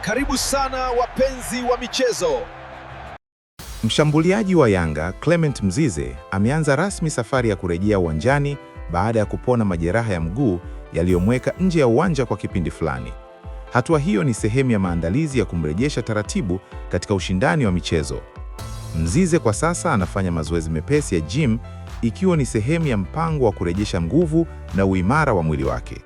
Karibu sana wapenzi wa michezo. Mshambuliaji wa Yanga Clement Mzize ameanza rasmi safari ya kurejea uwanjani baada ya kupona majeraha ya mguu yaliyomweka nje ya uwanja kwa kipindi fulani. Hatua hiyo ni sehemu ya maandalizi ya kumrejesha taratibu katika ushindani wa michezo. Mzize kwa sasa anafanya mazoezi mepesi ya gym ikiwa ni sehemu ya mpango wa kurejesha nguvu na uimara wa mwili wake.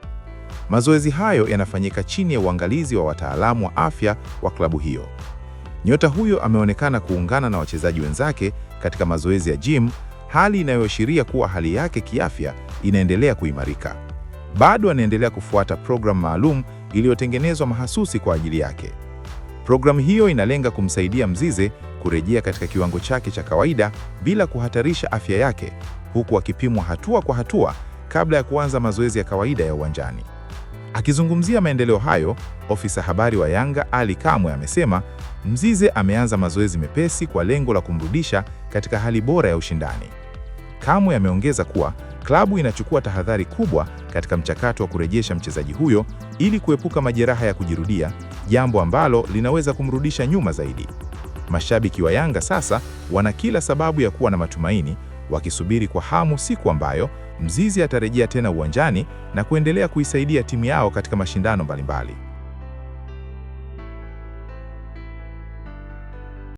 Mazoezi hayo yanafanyika chini ya uangalizi wa wataalamu wa afya wa klabu hiyo. Nyota huyo ameonekana kuungana na wachezaji wenzake katika mazoezi ya gym, hali inayoashiria kuwa hali yake kiafya inaendelea kuimarika. Bado anaendelea kufuata programu maalum iliyotengenezwa mahasusi kwa ajili yake. Programu hiyo inalenga kumsaidia Mzize kurejea katika kiwango chake cha kawaida bila kuhatarisha afya yake, huku akipimwa hatua kwa hatua kabla ya kuanza mazoezi ya kawaida ya uwanjani. Akizungumzia maendeleo hayo, ofisa habari wa Yanga Ali Kamwe amesema Mzize ameanza mazoezi mepesi kwa lengo la kumrudisha katika hali bora ya ushindani. Kamwe ameongeza kuwa klabu inachukua tahadhari kubwa katika mchakato wa kurejesha mchezaji huyo ili kuepuka majeraha ya kujirudia, jambo ambalo linaweza kumrudisha nyuma zaidi. Mashabiki wa Yanga sasa wana kila sababu ya kuwa na matumaini, wakisubiri kwa hamu siku ambayo Mzize atarejea tena uwanjani na kuendelea kuisaidia timu yao katika mashindano mbalimbali.